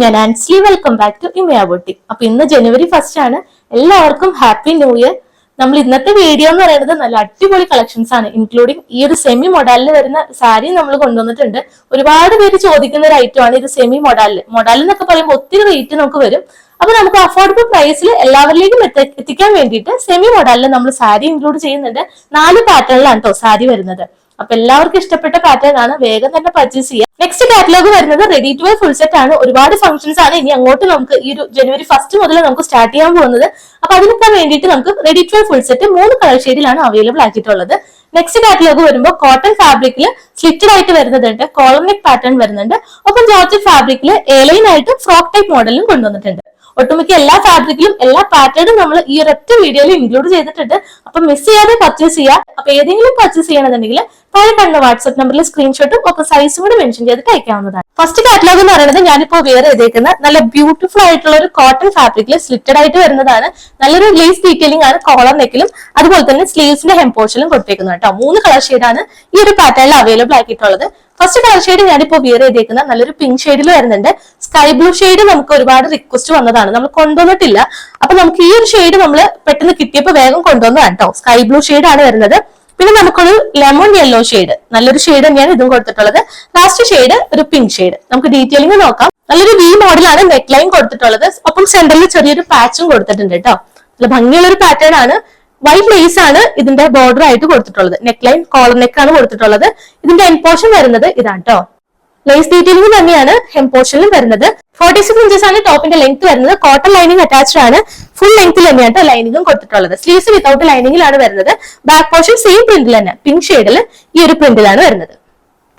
ഞാൻ Ansly. Welcome back to Imaya boutique. അപ്പൊ ഇന്ന് ജനുവരി 1 ആണ്. എല്ലാവർക്കും ഹാപ്പി ന്യൂ ഇയർ. നമ്മൾ ഇന്നത്തെ വീഡിയോ എന്ന് പറയുന്നത് നല്ല അടിപൊളി കളക്ഷൻസ് ആണ്. ഇൻക്ലൂഡിങ് ഈ ഒരു സെമി മൊഡാലിൽ വരുന്ന സാരി നമ്മൾ കൊണ്ടുവന്നിട്ടുണ്ട്. ഒരുപാട് പേര് ചോദിക്കുന്ന ഒരു ഐറ്റം ആണ് ഇത്. സെമി മൊഡാലിൽ എന്നൊക്കെ പറയുമ്പോൾ ഒത്തിരി റേറ്റ് നമുക്ക് വരും. അപ്പൊ നമുക്ക് അഫോർഡബിൾ പ്രൈസിൽ എല്ലാവരിലേക്കും എത്തിക്കാൻ വേണ്ടിയിട്ട് സെമി മൊഡാലിൽ നമ്മൾ സാരി ഇൻക്ലൂഡ് ചെയ്യുന്നുണ്ട്. 4 പാറ്റേണിലാണ് കേട്ടോ സാരി വരുന്നത്. അപ്പൊ എല്ലാവർക്കും ഇഷ്ടപ്പെട്ട പാറ്റേൺ ആണ്. വേഗം തന്നെ പർച്ചേസ് ചെയ്യാം. നെക്സ്റ്റ് കാറ്റലോഗ് വരുന്നത് ready to wear full set ആണ്. ഒരുപാട് ഫംഗ്ഷൻസ് ആണ് ഇനി അങ്ങോട്ട് നമുക്ക് ഈ ഒരു ജനുവരി 1 മുതൽ നമുക്ക് സ്റ്റാർട്ട് ചെയ്യാൻ പോകുന്നത്. അപ്പൊ അതിനൊക്കെ വേണ്ടിയിട്ട് നമുക്ക് ready to wear full set 3 colour ഷെയ്ഡിലാണ് അവൈലബിൾ ആക്കിയിട്ടുള്ളത്. നെക്സ്റ്റ് കാറ്റലോഗ് വരുമ്പോൾ കോട്ടൺ ഫാബ്രിക്കിൽ സ്ലിറ്റഡ് ആയിട്ട് വരുന്നുണ്ട്, കോളർ നെക്ക് പാറ്റേൺ വരുന്നുണ്ട്. ഒപ്പം ജോർജറ്റ് ഫാബ്രിക്കിൽ എലൈൻ ആയിട്ട് ഫ്രോക്ക് ടൈപ്പ് മോഡലും കൊണ്ടുവന്നിട്ടുണ്ട്. ഒട്ടുമിക്ക എല്ലാ ഫാബ്രിക്കിലും എല്ലാ പാറ്റേണും നമ്മൾ ഈ ഒരൊറ്റ വീഡിയോയിൽ ഇൻക്ലൂഡ് ചെയ്തിട്ടുണ്ട്. അപ്പൊ മിസ് ചെയ്യാതെ പർച്ചേസ് ചെയ്യാം. അപ്പൊ ഏതെങ്കിലും പർച്ചേസ് ചെയ്യണമെന്നുണ്ടെങ്കിൽ താഴെ കാണുന്ന വാട്സ്ആപ്പ് നമ്പറിൽ സ്ക്രീൻഷോട്ടും ഒപ്പം സൈസും കൂടി മെൻഷൻ ചെയ്തിട്ട് അയക്കാവുന്നതാണ്. ഫസ്റ്റ് കാറ്റലോഗ് എന്ന് പറയുന്നത് ഞാനിപ്പോ വെയർ ചെയ്തേക്കുന്ന നല്ല ബ്യൂട്ടിഫുൾ ആയിട്ടുള്ള ഒരു കോട്ടൺ ഫാബ്രിക്കിൽ സ്ലിറ്റഡ് ആയിട്ട് വരുന്നതാണ്. നല്ലൊരു ലേസ് ഡീറ്റെയിലിംഗ് ആണ് കോളർ നെക്കിലും അതുപോലെ തന്നെ സ്ലീവ്സിന്റെ ഹെംപോർഷനിലും കൊടുത്തേക്കുന്നത് കേട്ടോ. 3 കളർ ഷെയ്ഡാണ് ഈ ഒരു പാറ്റേണിൽ അവൈലബിൾ ആക്കിയിട്ടുള്ളത്. ഫസ്റ്റ് കളർ ഷെയ്ഡ് ഞാനിപ്പോ വിയർ ചെയ്തേക്കുന്ന നല്ലൊരു പിങ്ക് ഷെയ്ഡിൽ വരുന്നുണ്ട്. സ്കൈ ബ്ലൂ ഷെയ്ഡ് നമുക്ക് ഒരുപാട് റിക്വസ്റ്റ് വന്നതാണ്, നമ്മൾ കൊണ്ടുവന്നിട്ടില്ല. അപ്പൊ നമുക്ക് ഈ ഒരു ഷെയ്ഡ് നമ്മൾ പെട്ടെന്ന് കിട്ടിയപ്പോൾ വേഗം കൊണ്ടുവന്നതാണ് കേട്ടോ. സ്കൈ ബ്ലൂ ഷെയ്ഡാണ് വരുന്നത്. പിന്നെ നമുക്കൊരു ലെമൺ യെല്ലോ ഷെയ്ഡ്, നല്ലൊരു ഷെയ്ഡ് തന്നെയാണ് ഇതും കൊടുത്തിട്ടുള്ളത്. ലാസ്റ്റ് ഷെയ്ഡ് ഒരു പിങ്ക് ഷെയ്ഡ്. നമുക്ക് ഡീറ്റെയിലിംഗ് നോക്കാം. നല്ലൊരു വി മോഡലാണ് നെക്ക് ലൈൻ കൊടുത്തിട്ടുള്ളത്. ഒപ്പം സെന്ററിൽ ചെറിയൊരു പാച്ചും കൊടുത്തിട്ടുണ്ട് കേട്ടോ. നല്ല ഭംഗിയുള്ള ഒരു പാറ്റേൺ ആണ്. വൈറ്റ് ലേസ് ആണ് ഇതിന്റെ ബോർഡർ ആയിട്ട് കൊടുത്തിട്ടുള്ളത്. നെക്ക് ലൈൻ കോളർ നെക്ക് ആണ് കൊടുത്തിട്ടുള്ളത്. ഇതിന്റെ എൻ പോർഷൻ വരുന്നത് ഇതാണ് കേട്ടോ. ലേസ് ഡീറ്റെയിലിംഗ് തന്നെയാണ് ഹെം പോർഷനിലും വരുന്നത്. 46 ഇഞ്ചസ് ആണ് ടോപ്പിന്റെ ലെങ്ത് വരുന്നത്. കോട്ടൺ ലൈനിങ് അറ്റാച്ച്ഡ് ആണ്. ഫുൾ ലെങ്ത്തിൽ തന്നെയാണ് ലൈനിങ്ങും കൊടുത്തിട്ടുള്ളത്. സ്ലീവ്സ് വിത്തൗട്ട് ലൈനിങ്ങിലാണ് വരുന്നത്. ബാക്ക് പോർഷൻ സെയിം പ്രിന്റിൽ തന്നെ പിങ്ക് ഷെയ്ഡിൽ ഈ ഒരു പ്രിന്റിലാണ് വരുന്നത്.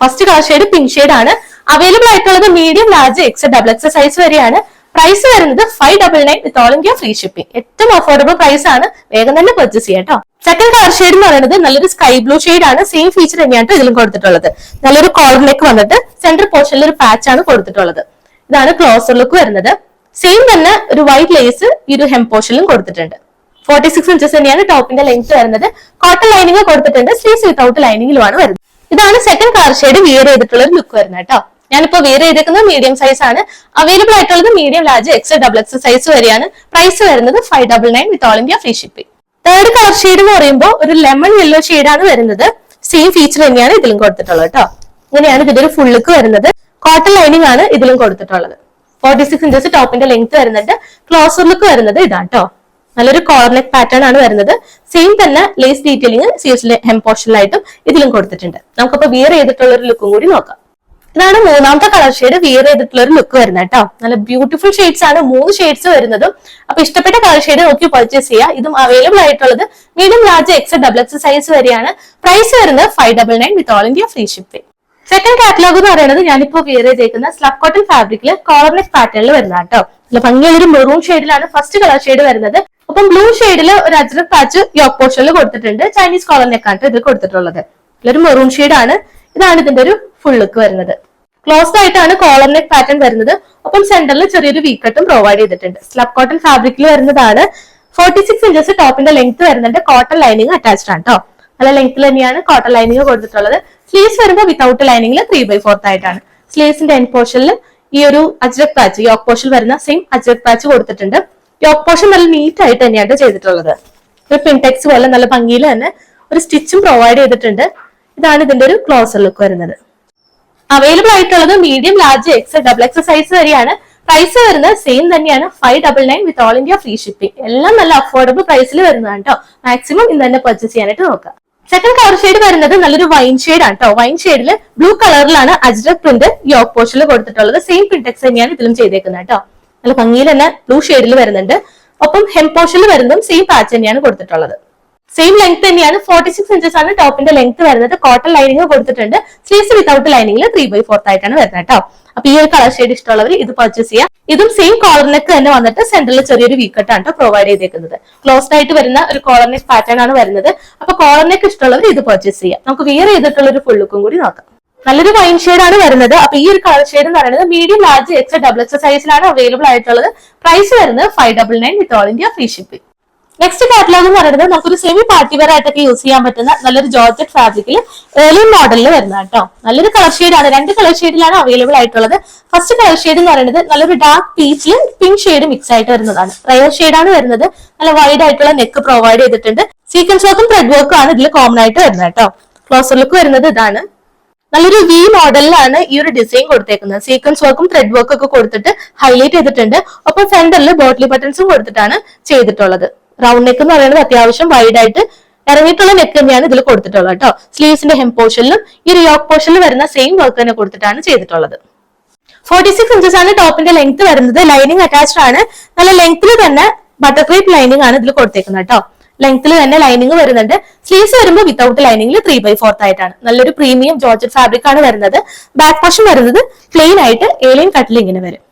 First colour shade pink shade ആണ്. അവൈലബിൾ ആയിട്ടുള്ളത് മീഡിയം, ലാർജ്, XXL സൈസ് വരെയാണ്. പ്രൈസ് വരുന്നത് 599 വിത്ത് ഓൾ ഇന്ത്യ ഫ്രീ ഷിപ്പിംഗ്. ഏറ്റവും അഫോർഡബിൾ പ്രൈസ് ആണ്. വേഗം തന്നെ പർച്ചേസ് ചെയ്യാം കേട്ടോ. സെക്കൻഡ് കളർ ഷെയ്ഡ് എന്ന് പറയുന്നത് നല്ലൊരു സ്കൈ ബ്ലൂ ഷെയ്ഡ് ആണ്. സെയിം ഫീച്ചർ തന്നെയാണ് ഇതിലും കൊടുത്തിട്ടുള്ളത്. നല്ലൊരു കോളർ നെക്ക് വന്നിട്ട് സെന്റർ പോർഷനിൽ ഒരു പാച്ച് ആണ് കൊടുത്തിട്ടുള്ളത്. ഇതാണ് ക്ലോസർ ലുക്ക് വരുന്നത്. സെയിം തന്നെ ഒരു വൈറ്റ് ലേസ് ഈ ഒരു ഹെം പോർഷനിലും കൊടുത്തിട്ടുണ്ട്. 46 ഇഞ്ചസ് തന്നെയാണ് ടോപ്പിന്റെ ലെങ്ത് വരുന്നത്. കോട്ടൺ ലൈനിങ് കൊടുത്തിട്ടുണ്ട്. സ്ലീവ്സ് വിത്തൗട്ട് ലൈനിങ്ങിലുമാണ് വരുന്നത്. ഇതാണ് സെക്കൻഡ് കളർ ഷെയ്ഡ് വിയർ ചെയ്തിട്ടുള്ള ഒരു ലുക്ക് വരുന്നത് കേട്ടോ. ഞാനിപ്പോ വെയർ ചെയ്തേക്കുന്നത് മീഡിയം സൈസ് ആണ്. അവൈലബിൾ ആയിട്ടുള്ളത് മീഡിയം, ലാർജ്, XXL സൈസ് വരെയാണ്. പ്രൈസ് വരുന്നത് 599 വിത്ത് all India free shipping. Third colour shade എന്ന് പറയുമ്പോൾ ഒരു ലെമൺ യെല്ലോ ഷെയ്ഡാണ് വരുന്നത്. സെയിം ഫീച്ചർ തന്നെയാണ് ഇതിലും കൊടുത്തിട്ടുള്ളത് കേട്ടോ. ഇങ്ങനെയാണ് ഇതിന്റെ ഒരു ഫുൾ ലുക്ക് വരുന്നത്. കോട്ടൺ ലൈനിങ് ആണ് ഇതിലും കൊടുത്തിട്ടുള്ളത്. 46 ഇഞ്ചസ് ടോപ്പിന്റെ ലെങ്ത് വരുന്നുണ്ട്. ക്ലോസർ ലുക്ക് വരുന്നത് ഇതാണ് കേട്ടോ. നല്ലൊരു കോളർ നെക്ക് പാറ്റേൺ ആണ് വരുന്നത്. സെയിം തന്നെ ലേസ് ഡീറ്റെയിലിംഗ് സ്ലീവ്സിലെ ഹെം പോർഷനിലായിട്ടും ഇതിലും കൊടുത്തിട്ടുണ്ട്. നമുക്കപ്പോ വിയർ ചെയ്തിട്ടുള്ള ഒരു ലുക്കും കൂടി നോക്കാം. ഇതാണ് മൂന്നാമത്തെ കളർ ഷെയ്ഡ് വിയർ ചെയ്തിട്ടുള്ള ഒരു ലുക്ക് വരുന്നത് കേട്ടോ. നല്ല ബ്യൂട്ടിഫുൾ ഷെയ്ഡ്സ് ആണ്. 3 ഷെയ്ഡ്സ് വരുന്നതും. അപ്പൊ ഇഷ്ടപ്പെട്ട കളർ ഷെയ്ഡ് നോക്കി പർച്ചേസ് ചെയ്യുക. ഇതും അവൈലബിൾ ആയിട്ടുള്ളത് മീഡിയം, ലാർജ്, XXL സൈസ് വരെയാണ്. പ്രൈസ് വരുന്നത് 599 വിത്ത് all India free shipping. Second catalogue എന്ന് പറയുന്നത് ഞാനിപ്പോ വിയർ ചെയ്തേക്കുന്ന സ്ലബ് കോട്ടൺ ഫാബ്രിക്കിൽ കോളർ നെക്ക് പാറ്റേണിൽ വരുന്നതാണ് കേട്ടോ. നല്ല ഭംഗിയുള്ളൊരു മെറൂൺ ഷെയ്ഡിലാണ് ഫസ്റ്റ് കളർ ഷെയ്ഡ് വരുന്നത്. അപ്പം ബ്ലൂ ഷെയ്ഡിൽ ഒരു അജ്രക് പാച്ച് യോക്ക് പോർഷനിൽ കൊടുത്തിട്ടുണ്ട്. ചൈനീസ് കോളർ നെക്കാണ് ഇത് കൊടുത്തിട്ടുള്ളത്. നല്ലൊരു മെറൂൺ ഷെയ്ഡ് ആണ്. ഇതാണ് ഇതിന്റെ ഒരു ഫുൾ ലുക്ക് വരുന്നത്. ക്ലോസ്ഡ് ആയിട്ടാണ് കോളർ നെക്ക് പാറ്റേൺ വരുന്നത്. ഒപ്പം സെന്ററിൽ ചെറിയൊരു വി കട്ടും പ്രൊവൈഡ് ചെയ്തിട്ടുണ്ട്. സ്ലബ് കോട്ടൺ ഫാബ്രിക്കിൽ വരുന്നതാണ്. 46 ഇഞ്ചസ് ടോപ്പിന്റെ ലെങ്ത് വരുന്നുണ്ട്. കോട്ടൺ ലൈനിങ് അറ്റാച്ച്ഡ് ആണ് കേട്ടോ. നല്ല ലെങ്ത്തിൽ തന്നെയാണ് കോട്ടൺ ലൈനിങ് കൊടുത്തിട്ടുള്ളത്. സ്ലീവ്സ് വരുമ്പോൾ വിത്തൗട്ട് ലൈനിങ്ങിൽ 3/4 ആയിട്ടാണ്. സ്ലീവ്സിന്റെ എൻ പോർഷനിൽ ഈ ഒരു അജ്രക് പാച്ച് യോക്ക് പോർഷൻ വരുന്ന സെയിം അജ്രക് പാച്ച് കൊടുത്തിട്ടുണ്ട്. യോക്ക് പോർഷൻ നല്ല നീറ്റ് ആയിട്ട് തന്നെയാണ് ചെയ്തിട്ടുള്ളത്. ഒരു പിൻടെക്സ് പോലെ നല്ല ഭംഗിയിൽ തന്നെ ഒരു സ്റ്റിച്ചും പ്രൊവൈഡ് ചെയ്തിട്ടുണ്ട്. ഇതാണ് ഇതിന്റെ ഒരു ക്ലോസർ ലുക്ക് വരുന്നത്. അവൈലബിൾ ആയിട്ടുള്ളത് മീഡിയം, ലാർജ്, XXL സൈസ് വരെയാണ്. പ്രൈസ് വരുന്നത് സെയിം തന്നെയാണ്. 599 വിത്ത് ഓൾ ഇന്ത്യ ഫ്രീ ഷിപ്പിംഗ്. എല്ലാം നല്ല അഫോർഡബിൾ പ്രൈസിൽ വരുന്നതാണ് കേട്ടോ. മാക്സിമം ഇന്ന് തന്നെ പർച്ചേസ് ചെയ്യാനായിട്ട് നോക്കാം. സെക്കൻഡ് കളർ ഷെയ്ഡ് വരുന്നത് നല്ലൊരു വൈൻ ഷെയ്ഡ് ആണ് കേട്ടോ. വൈൻ ഷെയ്ഡിൽ ബ്ലൂ കളറിലാണ് അജ്രക് പ്രിന്റ് യോക്ക് പോർഷനിൽ കൊടുത്തിട്ടുള്ളത്. സെയിം പ്രിന്റെക്സ് തന്നെയാണ് ഇതിലും ചെയ്തേക്കുന്നത് കേട്ടോ. നല്ല ഭംഗിയിൽ തന്നെ ബ്ലൂ ഷെയ്ഡിൽ വരുന്നുണ്ട്. ഒപ്പം ഹെം പോർഷനിൽ വരുന്നതും സെയിം പാച്ച് തന്നെയാണ് കൊടുത്തിട്ടുള്ളത്. സെയിം ലെങ്ത് തന്നെയാണ്. 46 ഇഞ്ചസ് ആണ് ടോപ്പിന്റെ ലെങ്ത് വരുന്നത്. കോട്ടൺ ലൈനിങ് കൊടുത്തിട്ടുണ്ട്. സ്ലീവ്സ് വിത്തൗട്ട് ലൈനിങ്ങിൽ 3/4 ആയിട്ടാണ് വരുന്നത് കേട്ടോ. അപ്പൊ ഈ ഒരു കളർ ഷെയ്ഡ് ഇഷ്ടമുള്ളവർ ഇത് പർച്ചേസ് ചെയ്യാം. ഇതും സെയിം കോളർ നെക്ക് തന്നെ വന്നിട്ട് സെന്ററിൽ ചെറിയൊരു വീക്കട്ടാണ് പ്രൊവൈഡ് ചെയ്തേക്കുന്നത്. ക്ലോസ്ഡ് ആയിട്ട് വരുന്ന ഒരു കോളർ നെക്ക് പാറ്റേൺ ആണ് വരുന്നത്. അപ്പൊ കോളർ നെക്ക് ഇഷ്ടമുള്ളവർ ഇത് പർച്ചേസ് ചെയ്യാം. നമുക്ക് വിയർ ചെയ്തിട്ടുള്ള ഒരു ഫുൾ ലുക്കും കൂടി നോക്കാം. നല്ലൊരു വൈൻ ഷെയ്ഡ് ആണ് വരുന്നത്. അപ്പൊ ഈ ഒരു കളർ ഷെയ്ഡ് എന്ന് പറയുന്നത് മീഡിയം, ലാർജ്, XXL സൈസിലാണ് അവൈലബിൾ ആയിട്ടുള്ളത്. പ്രൈസ് വരുന്നത് 599 വിത്ത് all India free shipping. Next catalogue എന്ന് പറയുന്നത് നമുക്കൊരു സെമി പാർട്ടി വെയർ ആയിട്ടൊക്കെ യൂസ് ചെയ്യാൻ പറ്റുന്ന നല്ലൊരു ജോർജറ്റ് ഫാബ്രിക്കിൽ ഏലിയൻ മോഡലിൽ വരുന്ന കേട്ടോ. നല്ലൊരു കളർ ഷെയ്ഡാണ്. 2 കളർ ഷെയ്ഡിലാണ് അവൈലബിൾ ആയിട്ടുള്ളത്. ഫസ്റ്റ് കളർ ഷെയ്ഡ് എന്ന് പറയുന്നത് നല്ലൊരു ഡാർക്ക് പീച്ചിൽ പിങ്ക് ഷെയ്ഡ് മിക്സ് ആയിട്ട് വരുന്നതാണ്. റയർ ഷെയ്ഡാണ് വരുന്നത്. നല്ല വൈഡ് ആയിട്ടുള്ള നെക്ക് പ്രൊവൈഡ് ചെയ്തിട്ടുണ്ട്. സീക്വൻസ് വർക്കും ത്രെഡ് വർക്കും ആണ് ഇതിൽ കോമൺ ആയിട്ട് വരുന്നത് കേട്ടോ. ക്ലോസർ ലുക്ക് വരുന്നത് ഇതാണ്. നല്ലൊരു വി മോഡലിലാണ് ഈ ഒരു ഡിസൈൻ കൊടുത്തേക്കുന്നത്. സീക്വൻസ് വർക്കും ത്രെഡ് വർക്കും ഒക്കെ കൊടുത്തിട്ട് ഹൈലൈറ്റ് ചെയ്തിട്ടുണ്ട്. ഒപ്പം സെന്ററിൽ ബോട്ടിലി ബട്ടൺസും കൊടുത്തിട്ടാണ് ചെയ്തിട്ടുള്ളത്. റൗണ്ട് നെക്ക് എന്ന് പറയുന്നത് അത്യാവശ്യം വൈഡ് ആയിട്ട് ഇറങ്ങിയിട്ടുള്ള നെക്ക് തന്നെയാണ് ഇതിൽ കൊടുത്തിട്ടുള്ളത് കേട്ടോ. സ്ലീവ്സിന്റെ ഹെം പോർഷനിലും ഈ ഒരു യോക്ക് പോർഷനിൽ വരുന്ന സെയിം വർക്ക് തന്നെ കൊടുത്തിട്ടാണ് ചെയ്തിട്ടുള്ളത്. 46 ഇഞ്ചസ് ആണ് ടോപ്പിന്റെ ലെങ്ത് വരുന്നത്. ലൈനിങ് അറ്റാച്ച്ഡ് ആണ്. നല്ല ലെങ്ത്തിൽ തന്നെ ബട്ടർ ക്രീപ്പ് ലൈനിങ് ആണ് ഇതിൽ കൊടുത്തേക്കുന്നത് കേട്ടോ. ലെങ്ത്തിൽ തന്നെ ലൈനിങ് വരുന്നുണ്ട്. സ്ലീവ്സ് വരുമ്പോൾ വിത്തൗട്ട് ലൈനിങ്ങിൽ 3/4 ആയിട്ടാണ്. നല്ലൊരു പ്രീമിയം ജോർജറ്റ് ഫാബ്രിക് ആണ് വരുന്നത്. ബാക്ക് പോർഷൻ വരുന്നത് പ്ലെയിൻ ആയിട്ട് ഏലിയൻ കട്ടിൽ ഇങ്ങനെ വരും.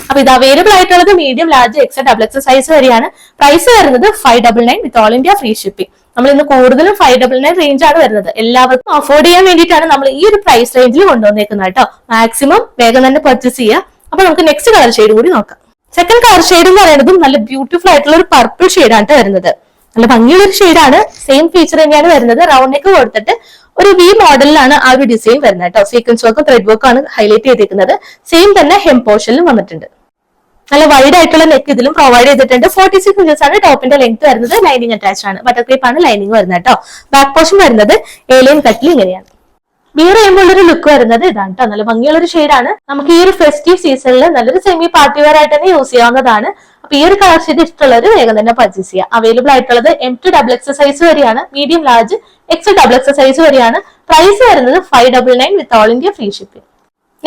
അപ്പൊ ഇത് അവൈലബിൾ ആയിട്ടുള്ളത് medium, large, X, XXL size വരെയാണ്. പ്രൈസ് വരുന്നത് 599 വിത്ത് ഓൾ ഇന്ത്യ ഫ്രീ ഷിപ്പിംഗ്. നമ്മൾ ഇന്ന് കൂടുതലും 599 റേഞ്ച് ആണ് വരുന്നത്. എല്ലാവർക്കും അഫോർഡ് ചെയ്യാൻ വേണ്ടിയിട്ടാണ് നമ്മൾ ഈ ഒരു പ്രൈസ് റേഞ്ചിൽ കൊണ്ടുവന്നേക്കുന്നത് കേട്ടോ. മാക്സിമം വേഗം തന്നെ പർച്ചേസ് ചെയ്യുക. അപ്പൊ നമുക്ക് നെക്സ്റ്റ് കളർ ഷെയ്ഡ് കൂടി നോക്കാം. സെക്കൻഡ് കളർ ഷെയ്ഡ് എന്ന് പറയുന്നതും നല്ല ബ്യൂട്ടിഫുൾ ആയിട്ടുള്ള ഒരു പർപ്പിൾ ഷെയ്ഡാണ് വരുന്നത്. നല്ല ഭംഗിയുള്ള ഒരു ഷെയ്ഡാണ്. സെയിം ഫീച്ചർ തന്നെയാണ് വരുന്നത്. റൗണ്ട് നെക്ക് കൊടുത്തിട്ട് ഒരു വി മോഡലിലാണ് ആ ഒരു ഡിസൈൻ വരുന്നത് കേട്ടോ. സീക്വൻസ് വർക്കും ത്രെഡ് വർക്കും ആണ് ഹൈലൈറ്റ് ചെയ്തിരിക്കുന്നത്. സെയിം തന്നെ ഹെം പോർഷനിലും വന്നിട്ടുണ്ട്. നല്ല വൈഡ് ആയിട്ടുള്ള നെക്ക് ഇതിലും പ്രൊവൈഡ് ചെയ്തിട്ടുണ്ട്. 46 ഇഞ്ചസ് ആണ് ടോപ്പിന്റെ ലെങ്ത് വരുന്നത്. ലൈനിങ് അറ്റാച്ച് ആണ്. ബട്ടർ ക്രീപ്പ് ആണ് ലൈനിങ് വരുന്നത് കേട്ടോ. ബാക്ക് പോർഷൻ വരുന്നത് ഏലിയൻ കട്ടിൽ ഇങ്ങനെയാണ്. വിയർ ചെയ്യുമ്പോൾ ഒരു ലുക്ക് വരുന്നത് ഇതാണ് കേട്ടോ. നല്ല ഭംഗിയുള്ള ഒരു ഷെയ്ഡാണ്. നമുക്ക് ഈ ഒരു ഫെസ്റ്റീവ് സീസണിൽ നല്ലൊരു സെമി പാർട്ടി വെയർ ആയിട്ട് തന്നെ യൂസ് ചെയ്യാവുന്നതാണ്. അപ്പൊ ഈ ഒരു കളർ ഷെയ്ഡ് ഇഷ്ടമുള്ളവർ വേഗം തന്നെ പർച്ചേസ് ചെയ്യുക. അവൈലബിൾ ആയിട്ടുള്ളത് M to XXL സൈസ് വരെയാണ്. മീഡിയം, ലാർജ്, XXL സൈസ് വരെയാണ്. പ്രൈസ് വരുന്നത് 599 വിത്ത് all India free shipping.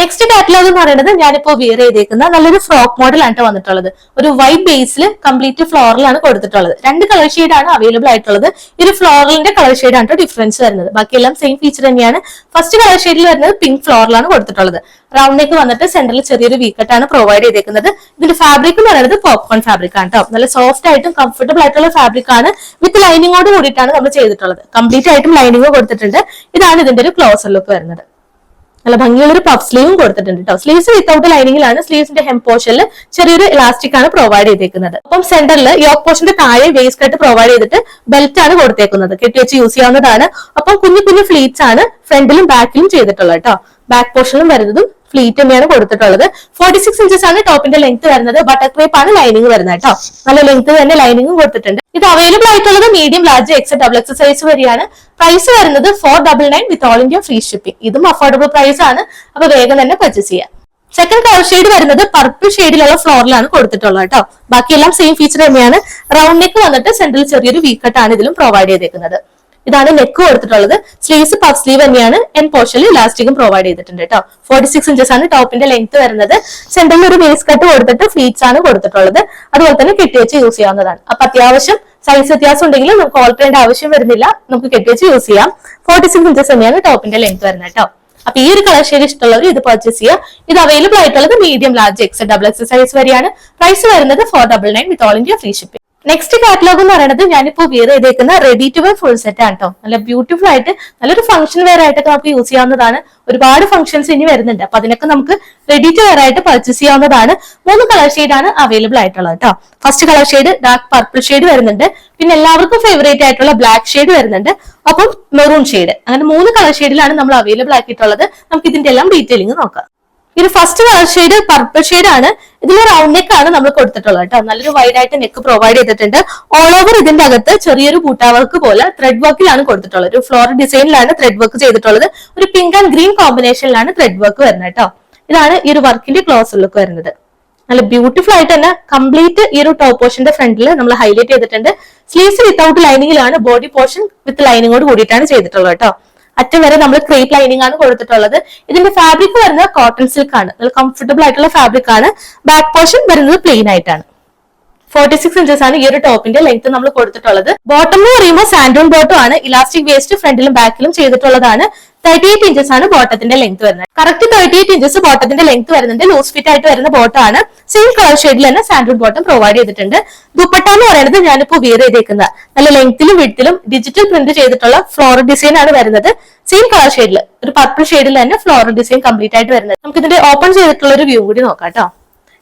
Next catalogue എന്ന് പറയുന്നത് ഞാനിപ്പോ വിയർ ചെയ്തേക്കുന്ന നല്ലൊരു ഫ്രോക്ക് മോഡലാണ് വന്നിട്ടുള്ളത്. ഒരു വൈറ്റ് ബേസിൽ കംപ്ലീറ്റ് ഫ്ലോറലാണ് കൊടുത്തിട്ടുള്ളത്. 2 കളർ ഷെയ്ഡാണ് അവൈലബിൾ ആയിട്ടുള്ളത്. ഈ ഒരു ഫ്ലോറലിന്റെ കളർ ഷെയ്ഡാണ് ഡിഫറൻസ് വരുന്നത്. ബാക്കിയെല്ലാം സെയിം ഫീച്ചർ തന്നെയാണ്. ഫസ്റ്റ് കളർ ഷെയ്ഡിൽ വരുന്നത് പിങ്ക് ഫ്ലോറലാണ് കൊടുത്തിട്ടുള്ളത്. റൗണ്ട് നെക്ക് വന്നിട്ട് സെന്ററിൽ ചെറിയൊരു വീക്കട്ടാണ് പ്രൊവൈഡ് ചെയ്തേക്കുന്നത്. ഇതിന്റെ ഫാബ്രിക് എന്ന് പറയുന്നത് പോപ്കോൺ ഫാബ്രിക് ആണ് കേട്ടോ. നല്ല സോഫ്റ്റ് ആയിട്ടും കംഫർട്ടബിൾ ആയിട്ടുള്ള ഫാബ്രിക് ആണ്. വിത്ത് ലൈനിങ്ങോട് കൂടിയിട്ടാണ് നമ്മൾ ചെയ്തിട്ടുള്ളത്. കംപ്ലീറ്റ് ആയിട്ടും ലൈനിങ് കൊടുത്തിട്ടുണ്ട്. ഇതാണ് ഇതിന്റെ ഒരു ക്ലോസർ ലുക്ക് വരുന്നത്. നല്ല ഭംഗിയുള്ള ഒരു പഫ് സ്ലീവും കൊടുത്തിട്ടുണ്ട് കേട്ടോ. സ്ലീവ്സ് വിത്തൗട്ട് ലൈനിങ്ങിലാണ്. സ്ലീവ്സിന്റെ ഹെം പോർഷനിൽ ചെറിയൊരു ഇലാസ്റ്റിക് ആണ് പ്രൊവൈഡ് ചെയ്തേക്കുന്നത്. അപ്പം സെന്ററിൽ യോക്ക് പോർഷന്റെ താഴെ വേസ്റ്റ് കട്ട് പ്രൊവൈഡ് ചെയ്തിട്ട് ബെൽറ്റ് ആണ് കൊടുത്തേക്കുന്നത്. കെട്ടിവെച്ച് യൂസ് ചെയ്യാവുന്നതാണ്. അപ്പം കുഞ്ഞു കുഞ്ഞു ഫ്ലീറ്റ്സ് ആണ് ഫ്രണ്ടിലും ബാക്കിലും ചെയ്തിട്ടുള്ളത് കേട്ടോ. ബാക്ക് പോർഷനിലും വരുന്നതും ഫ്ലീറ്റ് തന്നെയാണ് കൊടുത്തിട്ടുള്ളത്. 46 ഇഞ്ചസ് ആണ് ടോപ്പിന്റെ ലെങ്ത് വരുന്നത്. ബട്ടർ ക്രേപ്പ് ആണ് ലൈനിങ് വരുന്നത് കേട്ടോ. നല്ല ലെങ്ത് തന്നെ ലൈനിങ്ങും കൊടുത്തിട്ടുണ്ട്. ഇത് അവൈലബിൾ ആയിട്ടുള്ളത് മീഡിയം, ലാർജ്, XXL സൈസ് വരെയാണ്. പ്രൈസ് വരുന്നത് 499 with all India free shipping. ഇതും അഫോർഡബിൾ പ്രൈസ് ആണ്. അപ്പൊ വേഗം തന്നെ പർച്ചേസ് ചെയ്യാം. സെക്കൻഡ് കളർ ഷെയ്ഡ് വരുന്നത് പർപ്പിൾ ഷെയ്ഡിലുള്ള ഫ്ലോറിലാണ് കൊടുത്തിട്ടുള്ളത് കേട്ടോ. ബാക്കിയെല്ലാം സെയിം ഫീച്ചർ തന്നെയാണ്. റൗണ്ട് നെക്ക് വന്നിട്ട് സെന്ററിൽ ചെറിയൊരു വീക്കട്ടാണ് ഇതിലും പ്രൊവൈഡ് ചെയ്തേക്കുന്നത്. ഇതാണ് നെക്ക് കൊടുത്തിട്ടുള്ളത്. സ്ലീവ്സ് പഫ് സ്ലീവ് തന്നെയാണ്. എൻ പോർഷനിൽ ഇലാസ്റ്റിക്കും പ്രൊവൈഡ് ചെയ്തിട്ടുണ്ട് കേട്ടോ. 46 ഇഞ്ചസ് ആണ് ടോപ്പിന്റെ ലെങ്ത് വരുന്നത്. സെന്ററിൽ ഒരു വേസ്റ്റ് കട്ട് കൊടുത്തിട്ട് ഫ്ലീറ്റ്സ് ആണ് കൊടുത്തിട്ടുള്ളത്. അതുപോലെ തന്നെ കെട്ടിവെച്ച് യൂസ് ചെയ്യാവുന്നതാണ്. അപ്പൊ അത്യാവശ്യം സൈസ് വ്യത്യാസം ഉണ്ടെങ്കിൽ നമുക്ക് ഓൾട്ടർ ചെയ്യേണ്ട ആവശ്യം വരുന്നില്ല. നമുക്ക് കെട്ടിവെച്ച് യൂസ് ചെയ്യാം. 46 ഇഞ്ചസ് തന്നെയാണ് ടോപ്പിന്റെ ലെങ്ത് വരുന്നത് കേട്ടോ. അപ്പൊ ഈ ഒരു കളർ ഷെയ്ഡ് ഇഷ്ടമുള്ളവർ ഇത് പർച്ചേസ് ചെയ്യുക. ഇത് അവൈലബിൾ ആയിട്ടുള്ളത് മീഡിയം, ലാർജ്, XXL സൈസ് വരെയാണ്. പ്രൈസ് വരുന്നത് 499 with all India free shipping. Next catalogue എന്ന് പറയുന്നത് ഞാനിപ്പോ വിയർ ചെയ്തേക്കുന്ന ready to wear full set ആണ് കേട്ടോ. നല്ല ബ്യൂട്ടിഫുൾ ആയിട്ട് നല്ലൊരു ഫംഗ്ഷൻ വെയർ ആയിട്ടൊക്കെ നമുക്ക് യൂസ് ചെയ്യാവുന്നതാണ്. ഒരുപാട് ഫംഗ്ഷൻസ് ഇനി വരുന്നുണ്ട്. അപ്പൊ അതിനൊക്കെ നമുക്ക് റെഡി ടു വെയർ ആയിട്ട് പർച്ചേസ് ചെയ്യാവുന്നതാണ്. 3 കളർ ഷെയ്ഡ് ആണ് അവൈലബിൾ ആയിട്ടുള്ളത് കേട്ടോ. First colour shade dark purple shade വരുന്നുണ്ട്. പിന്നെ എല്ലാവർക്കും ഫേവറേറ്റ് ആയിട്ടുള്ള ബ്ലാക്ക് ഷെയ്ഡ് വരുന്നുണ്ട്. അപ്പം മെറൂൺ ഷെയ്ഡ്. അങ്ങനെ 3 കളർ ഷെയ്ഡിലാണ് നമ്മൾ അവൈലബിൾ ആക്കിയിട്ടുള്ളത്. നമുക്ക് ഇതിന്റെ എല്ലാം ഡീറ്റെയിലിംഗ് നോക്കാം. ഇത് first colour shade purple shade ആണ്. ഇതിൽ റൗണ്ട് നെക്ക് ആണ് നമ്മൾ കൊടുത്തിട്ടുള്ളത് കേട്ടോ. നല്ലൊരു വൈഡ് ആയിട്ട് നെക്ക് പ്രൊവൈഡ് ചെയ്തിട്ടുണ്ട്. ഓൾ ഓവർ ഇതിന്റെ അകത്ത് ചെറിയൊരു ബൂട്ടാ വർക്ക് പോലെ ത്രെഡ് വർക്കിലാണ് കൊടുത്തിട്ടുള്ളത്. ഒരു ഫ്ലോറൽ ഡിസൈനിലാണ് ത്രെഡ് വർക്ക് ചെയ്തിട്ടുള്ളത്. ഒരു പിങ്ക് ആൻഡ് ഗ്രീൻ കോമ്പിനേഷനിലാണ് ത്രെഡ് വർക്ക് വരുന്നത് കേട്ടോ. ഇതാണ് ഈ ഒരു വർക്കിന്റെ ക്ലോസർ ലുക്ക് വരുന്നത്. നല്ല ബ്യൂട്ടിഫുൾ ആയിട്ട് തന്നെ കംപ്ലീറ്റ് ഈ ഒരു ടോപ്പ് പോർഷന്റെ ഫ്രണ്ടിൽ നമ്മൾ ഹൈലൈറ്റ് ചെയ്തിട്ടുണ്ട്. സ്ലീവ്സ് വിത്തൗട്ട് ലൈനിങ്ങിലാണ്. ബോഡി പോർഷൻ വിത്ത് ലൈനിങ്ങോട് കൂടിയിട്ടാണ് ചെയ്തിട്ടുള്ളത് കേട്ടോ. അറ്റം വരെ നമ്മൾ ക്രേപ്പ് ലൈനിങ് ആണ് കൊടുത്തിട്ടുള്ളത്. ഇതിന്റെ ഫാബ്രിക് വരുന്നത് കോട്ടൺ സിൽക്ക് ആണ്. നല്ല കംഫർട്ടബിൾ ആയിട്ടുള്ള ഫാബ്രിക് ആണ്. ബാക്ക് പോർഷൻ വരുന്നത് പ്ലെയിൻ ആയിട്ടാണ്. 46 ഇഞ്ചസ് ആണ് ഈ ഒരു ടോപ്പിന്റെ ലെങ്ത് നമ്മൾ കൊടുത്തിട്ടുള്ളത്. ബോട്ടം എന്ന് പറയുമ്പോൾ സാൻഡൂൺ ബോട്ടം ആണ്. ഇലാസ്റ്റിക് വേസ്റ്റ് ഫ്രണ്ടിലും ബാക്കിലും ചെയ്തിട്ടുള്ളതാണ്. 38 ഇഞ്ചസ് ആണ് ബോട്ടത്തിന്റെ ലെങ്ത് വരുന്നത്. കറക്റ്റ് 38 ഇഞ്ചസ് ബോട്ടത്തിന്റെ ലെങ്ത് വരുന്നുണ്ട്. ലൂസ് ഫിറ്റ് ആയിട്ട് വരുന്ന ബോട്ടം ആണ്. സെയിം കളർ ഷെയ്ഡിൽ തന്നെ സാൻഡൂൺ ബോട്ടം പ്രൊവൈഡ് ചെയ്തിട്ടുണ്ട്. ദുപ്പട്ട എന്ന് പറയുന്നത് ഞാനിപ്പോ വിയർ ചെയ്തേക്കുന്ന നല്ല ലെങ്ത്തിലും വിഡ്ത്തിലും ഡിജിറ്റൽ പ്രിന്റ് ചെയ്തിട്ടുള്ള ഫ്ലോറൽ ഡിസൈൻ ആണ് വരുന്നത്. സെയിം കളർ ഷെയ്ഡിൽ ഒരു പർപ്പിൾ ഷെയ്ഡിൽ തന്നെ ഫ്ലോറൽ ഡിസൈൻ കംപ്ലീറ്റ് ആയിട്ട് വരുന്നത്. നമുക്ക് ഇതിന്റെ ഓപ്പൺ ചെയ്തിട്ടുള്ള ഒരു വ്യൂ കൂടി നോക്കാം കേട്ടോ.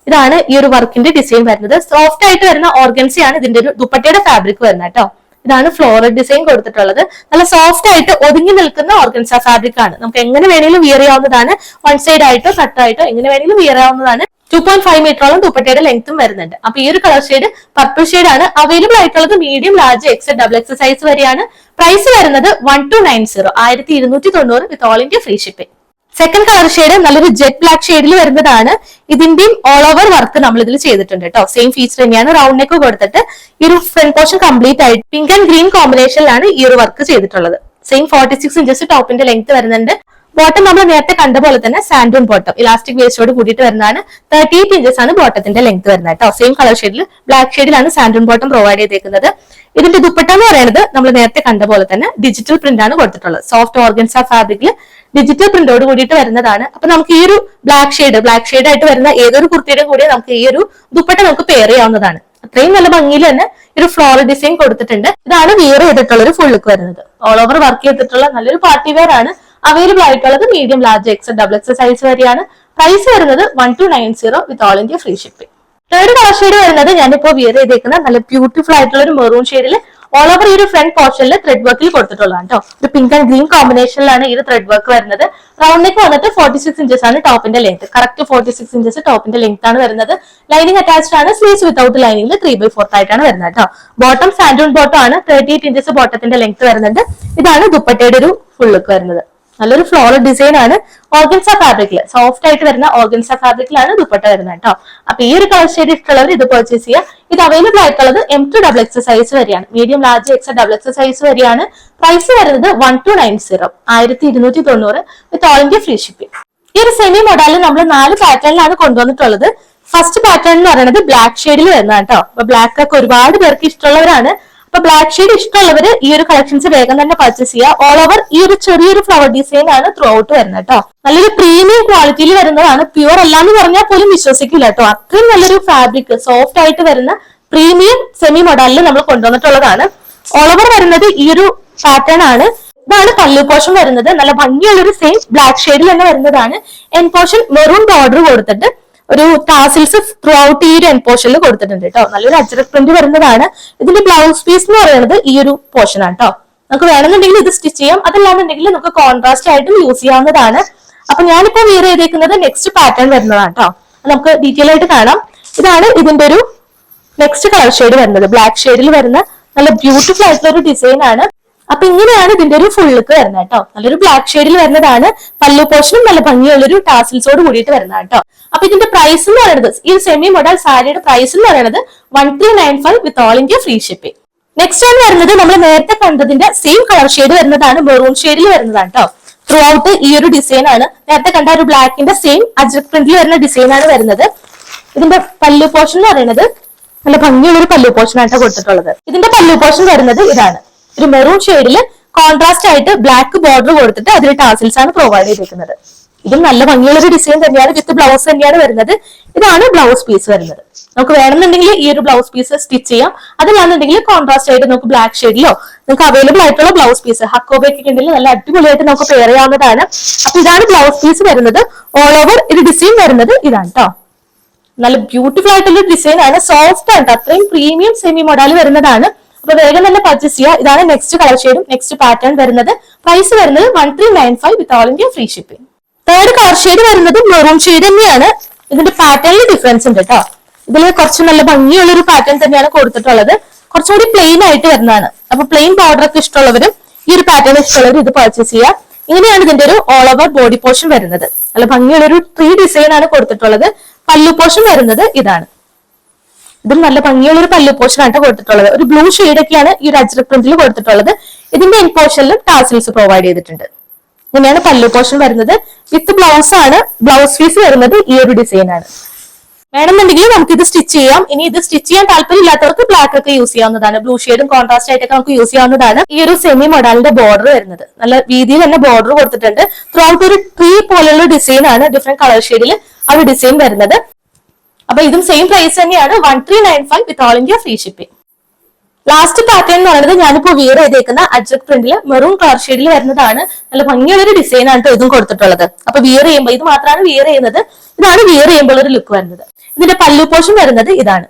ഇതാണ് ഈ ഒരു വർക്കിന്റെ ഡിസൈൻ വരുന്നത്. സോഫ്റ്റ് ആയിട്ട് വരുന്ന ഓർഗൻസിയാണ് ഇതിന്റെ ഒരു ദുപ്പട്ടയുടെ ഫാബ്രിക് വരുന്നത് കേട്ടോ. ഇതാണ് ഫ്ലോറൽ ഡിസൈൻ കൊടുത്തിട്ടുള്ളത്. നല്ല സോഫ്റ്റ് ആയിട്ട് ഒതുങ്ങി നിൽക്കുന്ന ഓർഗൻസ ഫാബ്രിക് ആണ്. നമുക്ക് എങ്ങനെ വേണമെങ്കിലും വിയർ ചെയ്യാവുന്നതാണ്. വൺ സൈഡ് ആയിട്ടോ കട്ടായിട്ടോ എങ്ങനെ വേണമെങ്കിലും വിയർ ചെയ്യാവുന്നതാണ്. 2.5 മീറ്ററോളം ദുപ്പട്ടയുടെ ലെങ്ത്തും വരുന്നുണ്ട്. അപ്പൊ ഈ ഒരു കളർ ഷെയ്ഡ് പർപ്പിൾ ഷെയ്ഡ് ആണ്. അവൈലബിൾ ആയിട്ടുള്ളത് medium, large, X, double X size വരെയാണ്. പ്രൈസ് വരുന്നത് 1290, 1290 വിത്ത് all India free shipping. Second colour shade നല്ലൊരു ജെറ്റ് ബ്ലാക്ക് ഷെയ്ഡിൽ വരുന്നതാണ്. ഇതിന്റെയും ഓൾ ഓവർ വർക്ക് നമ്മൾ ഇതിൽ ചെയ്തിട്ടുണ്ട് കേട്ടോ. സെയിം ഫീച്ചർ തന്നെയാണ്. റൗണ്ട് നെക്ക് കൊടുത്തിട്ട് ഈ ഒരു ഫ്രണ്ട് പോർഷൻ കംപ്ലീറ്റ് ആയിട്ട് പിങ്ക് ആൻഡ് ഗ്രീൻ കോമ്പിനേഷനിലാണ് ഈ ഒരു വർക്ക് ചെയ്തിട്ടുള്ളത്. സെയിം 46 ഇഞ്ചസ് ടോപ്പിന്റെ ലെങ്ത് വരുന്നുണ്ട്. ബോട്ടം നമ്മൾ നേരത്തെ കണ്ട പോലെ തന്നെ സാൻഡൂൺ ബോട്ടം ഇലാസ്റ്റിക് വേസ്റ്റോട് കൂടിയിട്ട് വരുന്നതാണ്. 38 ഇഞ്ചസ് ആണ് ബോട്ടത്തിന്റെ ലെങ്ത് വരുന്നത് കേട്ടോ. സെയിം കളർ ഷെയ്ഡിൽ ബ്ലാക്ക് ഷെയ്ഡിലാണ് സാൻഡൂൺ ബോട്ടം പ്രൊവൈഡ് ചെയ്തേക്കുന്നത്. ഇതിന്റെ ദുപ്പട്ട എന്ന് പറയുന്നത് നമ്മൾ നേരത്തെ കണ്ട പോലെ തന്നെ ഡിജിറ്റൽ പ്രിന്റ് ആണ് കൊടുത്തിട്ടുള്ളത്. സോഫ്റ്റ് ഓർഗൻസ ഫാബ്രിക്കിൽ ഡിജിറ്റൽ പ്രിന്റോട് കൂടിയിട്ട് വരുന്നതാണ്. അപ്പൊ നമുക്ക് ഈ ഒരു ബ്ലാക്ക് ഷെയ്ഡ് ആയിട്ട് വരുന്ന ഏതൊരു കുർത്തിയുടെ കൂടെ നമുക്ക് ഈ ഒരു ദുപ്പട്ട നമുക്ക് പെയർ ചെയ്യാവുന്നതാണ്. അത്രയും നല്ല ഭംഗിയിൽ തന്നെ ഒരു ഫ്ലോറൽ ഡിസൈൻ കൊടുത്തിട്ടുണ്ട്. ഇതാണ് വിയർ ചെയ്തിട്ടുള്ള ഒരു ഫുൾ ലുക്ക് വരുന്നത്. ഓൾ ഓവർ വർക്ക് ചെയ്തിട്ടുള്ള നല്ലൊരു പാർട്ടി വെയർ ആണ്. അവൈലബിൾ ആയിട്ടുള്ളത് medium, large, X, double X size വരെയാണ്. പ്രൈസ് വരുന്നത് 1290 വിത്ത് all India free shipping. Third colour shade വരുന്നത് ഞാനിപ്പോ വിയർ ചെയ്തേക്കുന്ന നല്ല ബ്യൂട്ടിഫുൾ ആയിട്ടുള്ള ഒരു മെറൂൺ ഷെയ്ഡിൽ ഓൾ ഓവർ ഈ ഒരു ഫ്രണ്ട് പോർഷനിൽ ത്രെഡ് വർക്കിൽ കൊടുത്തിട്ടുള്ളതാണ് കേട്ടോ. ഒരു പിങ്ക് ആൻഡ് ഗ്രീൻ കോമ്പിനേഷനിലാണ് ഈ ഒരു ത്രെഡ് വർക്ക് വരുന്നത്. റൗണ്ട് നെക്ക് വന്നിട്ട് 46 ഇഞ്ചസ് ആണ് ടോപ്പിന്റെ ലെങ്ത്. കറക്റ്റ് 46 ഇഞ്ചസ് ടോപ്പിന്റെ ലെങ്ത് ആണ് വരുന്നത്. ലൈനിങ് അറ്റാച്ച്ഡ് ആണ്. സ്ലീവ്സ് വിത്തൗട്ട് ലൈനിങ്ങിൽ 3/4 ആയിട്ടാണ് വരുന്നത് കേട്ടോ. ബോട്ടം സാൻഡൂൺ ബോട്ടം ആണ്. 38 ഇഞ്ചസ് ബോട്ടത്തിന്റെ ലെങ്ത് വരുന്നുണ്ട്. ഇതാണ് ദുപ്പട്ടയുടെ ഒരു ഫുൾ ലുക്ക് വരുന്നത്. നല്ലൊരു ഫ്ലോറൽ ഡിസൈൻ ആണ്. ഓർഗൻസ ഫാബ്രിക്കിൽ സോഫ്റ്റ് ആയിട്ട് വരുന്ന ഓർഗൻസ ഫാബ്രിക്കിലാണ് ദുപ്പട്ട വരുന്നത് കേട്ടോ. അപ്പൊ ഈ ഒരു കളർ ഷെയ്ഡ് ഇഷ്ടമുള്ളവർ ഇത് പർച്ചേസ് ചെയ്യുക. ഇത് അവൈലബിൾ ആയിട്ടുള്ളത് M to XXL സൈസ് വരെയാണ്. Medium, large, X, double X size വരെയാണ്. പ്രൈസ് വരുന്നത് 1290, 1290 വിത്ത് ഓൾ ഇന്ത്യ ഫ്രീ ഷിപ്പിംഗ്. ഈ ഒരു സെമി മോഡലിൽ നമ്മൾ 4 പാറ്റേണിലാണ് കൊണ്ടുവന്നിട്ടുള്ളത്. ഫസ്റ്റ് പാറ്റേൺ എന്ന് പറയുന്നത് ബ്ലാക്ക് ഷെയ്ഡിൽ വരുന്നതാണ് കേട്ടോ. അപ്പൊ ബ്ലാക്ക് ഒക്കെ ഒരുപാട് പേർക്ക് ഇഷ്ടമുള്ളവരാണ്. അപ്പൊ ബ്ലാക്ക് ഷെയ്ഡ് ഇഷ്ടമുള്ളവര് ഈ ഒരു കളക്ഷൻസ് വേഗം തന്നെ പർച്ചേസ് ചെയ്യുക. ഓൾ ഓവർ ഈ ഒരു ചെറിയൊരു ഫ്ലവർ ഡിസൈൻ ആണ് ത്രൂ ഔട്ട് വരുന്നത് കേട്ടോ. നല്ലൊരു പ്രീമിയം ക്വാളിറ്റിയിൽ വരുന്നതാണ്. പ്യുവർ അല്ലാന്ന് പറഞ്ഞാൽ പോലും വിശ്വസിക്കില്ല കേട്ടോ. അത്രയും നല്ലൊരു ഫാബ്രിക് സോഫ്റ്റ് ആയിട്ട് വരുന്ന പ്രീമിയം സെമി മോഡലിൽ നമ്മൾ കൊണ്ടുവന്നിട്ടുള്ളതാണ്. ഓൾ ഓവർ വരുന്നത് ഈ ഒരു പാറ്റേൺ ആണ്. ഇതാണ് പല്ലു പോർഷൻ വരുന്നത്. നല്ല ഭംഗിയുള്ള ഒരു സെയിം ബ്ലാക്ക് ഷെയ്ഡിൽ തന്നെ വരുന്നതാണ്. എൻ പോർഷൻ മെറൂൺ ബോർഡർ കൊടുത്തിട്ട് ഒരു ടാസിൽസ് ത്രൂ ഔട്ട് ഈ ഒരു എൻ പോർഷനിൽ കൊടുത്തിട്ടുണ്ട് കേട്ടോ. നല്ലൊരു അജ്രക് പ്രിന്റ് വരുന്നതാണ്. ഇതിന്റെ ബ്ലൗസ് പീസ് എന്ന് പറയുന്നത് ഈ ഒരു പോർഷൻ ആണ് കേട്ടോ. നമുക്ക് വേണമെന്നുണ്ടെങ്കിൽ ഇത് സ്റ്റിച്ച് ചെയ്യാം. അതല്ലാന്നുണ്ടെങ്കിൽ നമുക്ക് കോൺട്രാസ്റ്റ് ആയിട്ട് യൂസ് ചെയ്യാവുന്നതാണ്. അപ്പൊ ഞാനിപ്പോ വിയർ ചെയ്തേക്കുന്നത് നെക്സ്റ്റ് പാറ്റേൺ വരുന്നതാണ് കേട്ടോ. നമുക്ക് ഡീറ്റെയിൽ ആയിട്ട് കാണാം. ഇതാണ് ഇതിന്റെ ഒരു നെക്സ്റ്റ് കളർ ഷെയ്ഡ് വരുന്നത്. ബ്ലാക്ക് ഷെയ്ഡിൽ വരുന്ന നല്ല ബ്യൂട്ടിഫുൾ ആയിട്ടുള്ള ഒരു ഡിസൈൻ ആണ്. അപ്പൊ ഇങ്ങനെയാണ് ഇതിന്റെ ഒരു ഫുൾ ലുക്ക് വരുന്നത് കേട്ടോ. നല്ലൊരു ബ്ലാക്ക് ഷെയ്ഡിൽ വരുന്നതാണ്. പല്ലു പോർഷനും നല്ല ഭംഗിയുള്ളൊരു ടാസിൽസോട് കൂടിയിട്ട് വരുന്നതാണ് കേട്ടോ. അപ്പൊ ഇതിന്റെ പ്രൈസ് എന്ന് പറയുന്നത് ഈ സെമി മോഡൽ സാരിയുടെ പ്രൈസ് എന്ന് പറയുന്നത് 1395 വിത്ത് all India free shipping. Next ആണ് വരുന്നത് നമ്മൾ നേരത്തെ കണ്ടതിന്റെ സെയിം കളർ ഷെയ്ഡ് വരുന്നതാണ്. മെറൂൺ ഷെയ്ഡിൽ വരുന്നതാണ് കേട്ടോ. ത്രൂ ഔട്ട് ഈ ഒരു ഡിസൈൻ ആണ്. നേരത്തെ കണ്ട ഒരു ബ്ലാക്കിന്റെ സെയിം അജ്രക് പ്രിന്റിൽ വരുന്ന ഡിസൈൻ ആണ് വരുന്നത്. ഇതിന്റെ പല്ലു പോർഷൻ എന്ന് പറയുന്നത് നല്ല ഭംഗിയുള്ള ഒരു പല്ലു പോർഷൻ ആയിട്ട് കൊടുത്തിട്ടുള്ളത്. ഇതിന്റെ പല്ലു പോർഷൻ വരുന്നത് ഇതാണ്. ഒരു മെറൂൺ ഷെയ്ഡിൽ കോൺട്രാസ്റ്റ് ആയിട്ട് ബ്ലാക്ക് ബോർഡർ കൊടുത്തിട്ട് അതിൽ ടാസിൽസ് ആണ് പ്രൊവൈഡ് ചെയ്തിരിക്കുന്നത്. ഇതും നല്ല ഭംഗിയുള്ള ഒരു ഡിസൈൻ തന്നെയാണ്. വിത്ത് ബ്ലൗസ് തന്നെയാണ് വരുന്നത്. ഇതാണ് ബ്ലൗസ് പീസ് വരുന്നത്. നമുക്ക് വേണമെന്നുണ്ടെങ്കിൽ ഈ ഒരു ബ്ലൗസ് പീസ് സ്റ്റിച്ച് ചെയ്യാം. അതല്ലാന്നുണ്ടെങ്കിൽ കോൺട്രാസ്റ്റ് ആയിട്ട് നമുക്ക് ബ്ലാക്ക് ഷെയ്ഡിലോ നിങ്ങൾക്ക് അവൈലബിൾ ആയിട്ടുള്ള ബ്ലൗസ് പീസ് ഹക്കോബയൊക്കെ ഉണ്ടെങ്കിൽ നല്ല അടിപൊളിയായിട്ട് നമുക്ക് പെയർ ചെയ്യാവുന്നതാണ്. അപ്പൊ ഇതാണ് ബ്ലൗസ് പീസ് വരുന്നത്. ഓൾ ഓവർ ഒരു ഡിസൈൻ വരുന്നത് ഇതാണ് കേട്ടോ. നല്ല ബ്യൂട്ടിഫുൾ ആയിട്ടുള്ള ഡിസൈൻ ആണ്. സോഫ്റ്റ് ആണ്. അത്രയും പ്രീമിയം സെമി മോഡൽ വരുന്നതാണ്. അപ്പൊ വേഗം തന്നെ പർച്ചേസ് ചെയ്യുക. ഇതാണ് നെക്സ്റ്റ് കളർ ഷെയ്ഡും നെക്സ്റ്റ് പാറ്റേൺ വരുന്നത്. പ്രൈസ് വരുന്നത് 1395 വിത്ത് all India free shipping. Third colour shade വരുന്നത് മെറൂൺ ഷെയ്ഡ് തന്നെയാണ്. ഇതിന്റെ പാറ്റേണിൽ ഡിഫറൻസ് ഉണ്ട് കേട്ടോ. ഇതിൽ കുറച്ച് നല്ല ഭംഗിയുള്ള ഒരു പാറ്റേൺ തന്നെയാണ് കൊടുത്തിട്ടുള്ളത്. കുറച്ചുകൂടി പ്ലെയിൻ ആയിട്ട് വരുന്നതാണ്. അപ്പൊ പ്ലെയിൻ ബോർഡർ ഒക്കെ ഇഷ്ടമുള്ളവരും ഈ ഒരു പാറ്റേൺ ഇഷ്ടമുള്ളവരും ഇത് പർച്ചേസ് ചെയ്യുക. ഇങ്ങനെയാണ് ഇതിന്റെ ഒരു ഓൾ ഓവർ ബോഡി പോർഷൻ വരുന്നത്. നല്ല ഭംഗിയുള്ള ഒരു ട്രീ ഡിസൈൻ ആണ് കൊടുത്തിട്ടുള്ളത്. പല്ലു പോർഷൻ വരുന്നത് ഇതാണ്. ഇതും നല്ല ഭംഗിയുള്ള ഒരു പല്ലു പോർഷൻ ആണ് കൊടുത്തിട്ടുള്ളത്. ഒരു ബ്ലൂ ഷെയ്ഡൊക്കെയാണ് ഈ ഒരു അജ്രക് പ്രിന്റിൽ കൊടുത്തിട്ടുള്ളത്. ഇതിന്റെ എൻ പോർഷനിലും ടാസിൽസ് പ്രൊവൈഡ് ചെയ്തിട്ടുണ്ട്. ഇങ്ങനെയാണ് പല്ലു പോർഷൻ വരുന്നത്. വിത്ത് ബ്ലൗസ് ആണ്. ബ്ലൗസ് പീസ് വരുന്നത് ഈ ഒരു ഡിസൈൻ ആണ്. വേണമെന്നുണ്ടെങ്കിൽ നമുക്ക് ഇത് സ്റ്റിച്ച് ചെയ്യാം. ഇനി ഇത് സ്റ്റിച്ച് ചെയ്യാൻ താല്പര്യം ഇല്ലാത്തവർക്ക് ബ്ലാക്ക് ഒക്കെ യൂസ് ചെയ്യാവുന്നതാണ്. ബ്ലൂ ഷെയ്ഡും കോൺട്രാസ്റ്റ് ആയിട്ടൊക്കെ നമുക്ക് യൂസ് ചെയ്യാവുന്നതാണ്. ഈ ഒരു സെമി മോഡലിന്റെ ബോർഡർ വരുന്നത് നല്ല വീതിയിൽ തന്നെ ബോർഡർ കൊടുത്തിട്ടുണ്ട്. ത്രൂ ഔട്ട് ഒരു ട്രീ പോലുള്ള ഡിസൈൻ ആണ്. ഡിഫറെന്റ് കളർ ഷെയ്ഡിൽ ആ ഒരു ഡിസൈൻ വരുന്നത്. അപ്പൊ ഇതും സെയിം പ്രൈസ് തന്നെയാണ്. 1395 വിത്ത് all India free shipping. Last pattern എന്ന് പറയുന്നത് ഞാനിപ്പോ വിയർ ചെയ്തേക്കുന്ന അജ്രക് പ്രിന്റിൽ മെറൂൺ കളർ ഷെയ്ഡിൽ വരുന്നതാണ്. നല്ല ഭംഗിയുള്ള ഒരു ഡിസൈൻ ആണ് ഇതും കൊടുത്തിട്ടുള്ളത്. അപ്പൊ വിയർ ചെയ്യുമ്പോൾ ഇത് മാത്രമാണ് വിയർ ചെയ്യുന്നത്. ഇതാണ് വിയർ ചെയ്യുമ്പോൾ ഒരു ലുക്ക് വരുന്നത്. ഇതിന്റെ പല്ലു പോർഷൻ വരുന്നത് ഇതാണ്.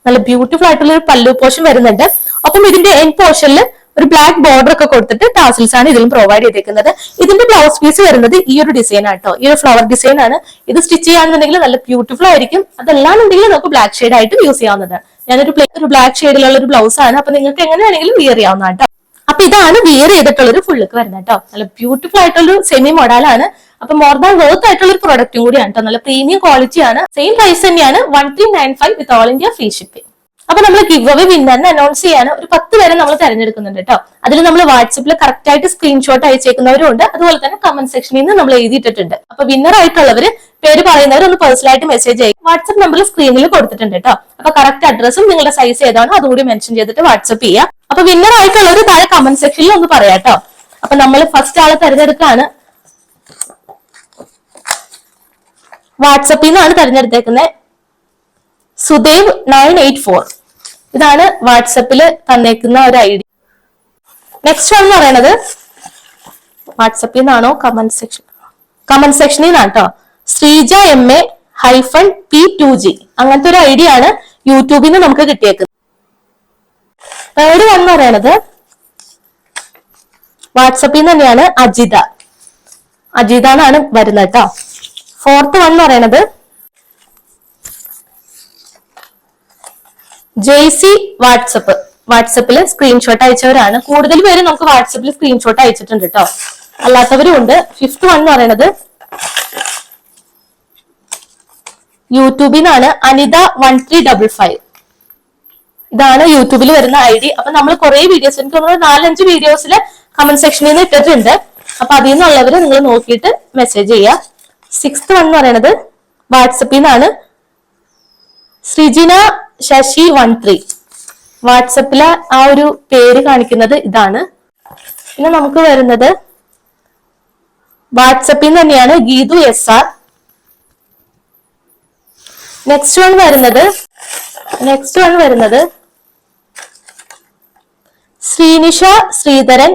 നല്ല ബ്യൂട്ടിഫുൾ ആയിട്ടുള്ള ഒരു പല്ലു പോർഷൻ വരുന്നുണ്ട്. ഒപ്പം ഇതിന്റെ എൻഡ് പോർഷനിൽ ഒരു ബ്ലാക്ക് ബോർഡർ ഒക്കെ കൊടുത്തിട്ട് ടാസിൽസ് ആണ് ഇതിലും പ്രൊവൈഡ് ചെയ്തേക്കുന്നത്. ഇതിന്റെ ബ്ലൗസ് പീസ് വരുന്നത് ഈ ഒരു ഡിസൈൻ ആട്ടോ, ഈ ഒരു ഫ്ലവർ ഡിസൈൻ ആണ്. ഇത് സ്റ്റിച്ച് ചെയ്യാന്നുണ്ടെങ്കിൽ നല്ല ബ്യൂട്ടിഫുൾ ആയിരിക്കും. അതല്ലാന്നുണ്ടെങ്കിൽ നമുക്ക് ബ്ലാക്ക് ഷെയ്ഡ് ആയിട്ട് യൂസ് ചെയ്യാവുന്നതാണ്. ഞാനൊരു ബ്ലാക്ക് ഷെയ്ഡിലുള്ള ഒരു ബ്ലൗസ് ആണ്. അപ്പൊ നിങ്ങൾക്ക് എങ്ങനെയാണെങ്കിലും വിയർ ചെയ്യാവുന്ന കേട്ടോ. അപ്പൊ ഇതാണ് വിയർ ചെയ്തിട്ടുള്ള ഒരു ഫുള്ളുക്ക് വരുന്നത് കേട്ടോ. നല്ല ബ്യൂട്ടിഫുൾ ആയിട്ടുള്ള സെമി മോഡലാണ്. അപ്പൊ മോർ ദാൻ വർത്ത് ആയിട്ടുള്ള ഒരു പ്രൊഡക്റ്റും കൂടിയാണ് കേട്ടോ. നല്ല പ്രീമിയം ക്വാളിറ്റി ആണ്. സെയിം പ്രൈസ് തന്നെയാണ് 1395 വിത്ത് ഓൾ ഇന്ത്യ ഫ്രീ ഷിപ്പിംഗ്. അപ്പൊ നമ്മൾ ഗിവ് അവേ വിന്നറിനെ അനൗൺസ് ചെയ്യാണ്. ഒരു 10 പേരെ നമ്മൾ തെരഞ്ഞെടുക്കുന്നുണ്ട് കേട്ടോ. അതിൽ നമ്മൾ വാട്സപ്പിൽ കറക്റ്റ് ആയിട്ട് സ്ക്രീൻഷോട്ട് അയച്ചേക്കുന്നവരും ഉണ്ട്. അതുപോലെ തന്നെ കമന്റ് സെക്ഷനിൽ നിന്ന് നമ്മൾ എഴുതിയിട്ടുണ്ട്. അപ്പൊ വിന്നർ ആയിട്ടുള്ളവര് പേര് പറയുന്നവർ ഒന്ന് പേഴ്സണലായിട്ട് മെസ്സേജ് ചെയ്യും. വാട്സ്ആപ്പ് നമ്പർ സ്ക്രീനിൽ കൊടുത്തിട്ടുണ്ട് കേട്ടോ. അപ്പൊ കറക്റ്റ് അഡ്രസ്സും നിങ്ങളുടെ സൈസ് ഏതാണോ അതുകൂടി മെൻഷൻ ചെയ്തിട്ട് വാട്സ്ആപ്പ് ചെയ്യുക. അപ്പൊ വിന്നർ ആയിട്ടുള്ളവർ താഴെ കമന്റ് സെക്ഷനിൽ ഒന്ന് പറയാം കേട്ടോ. അപ്പൊ നമ്മൾ ഫസ്റ്റ് ആളെ തെരഞ്ഞെടുക്കാണ്. വാട്സപ്പിൽ നിന്നാണ് തെരഞ്ഞെടുത്തേക്കുന്നത്. സുദേവ് 984 ഇതാണ് വാട്സപ്പിൽ തന്നേക്കുന്ന ഒരു ഐ ഡി. നെക്സ്റ്റ് എന്ന് പറയുന്നത് വാട്സപ്പിൽ നിന്നാണോ കമന്റ് സെക്ഷനിൽ നിന്നാണ് കേട്ടോ. ശ്രീജ MA-P2G അങ്ങനത്തെ ഒരു ഐഡിയ ആണ് യൂട്യൂബിൽ നിന്ന് നമുക്ക് കിട്ടിയേക്കുന്നത്. തേർഡ് എന്ന് പറയുന്നത് വാട്സപ്പിൽ നിന്ന് തന്നെയാണ് അജിത എന്നാണ് വരുന്നത് കേട്ടോ. ഫോർത്ത് എന്ന് പറയുന്നത് JC വാട്സപ്പിൽ സ്ക്രീൻഷോട്ട് അയച്ചവരാണ്. കൂടുതൽ പേര് നമുക്ക് വാട്സപ്പിൽ സ്ക്രീൻഷോട്ട് അയച്ചിട്ടുണ്ട് കേട്ടോ, അല്ലാത്തവരും ഉണ്ട്. ഫിഫ്ത്ത് എന്ന് പറയുന്നത് യൂട്യൂബിൽ നിന്നാണ് അനിത 1355 ഇതാണ് യൂട്യൂബിൽ വരുന്ന ഐ ഡി. അപ്പൊ നമ്മൾ കുറെ വീഡിയോസ്, എനിക്ക് തോന്നുന്നു 4-5 വീഡിയോസിൽ കമന്റ് സെക്ഷനിൽ നിന്ന് ഇട്ടിട്ടുണ്ട്. അപ്പൊ അതിൽ നിന്നുള്ളവര് നിങ്ങൾ നോക്കിയിട്ട് മെസ്സേജ് ചെയ്യുക. സിക്സ്ത് എന്ന് പറയുന്നത് വാട്സപ്പിൽ നിന്നാണ് ശ്രീജിന ശശി 13 വാട്സപ്പിലെ ആ ഒരു പേര് കാണിക്കുന്നത് ഇതാണ്. പിന്നെ നമുക്ക് വരുന്നത് വാട്സപ്പിൽ നിന്ന് തന്നെയാണ് ഗീതു SR. നെക്സ്റ്റ് വൺ വരുന്നത് ശ്രീനിഷ ശ്രീധരൻ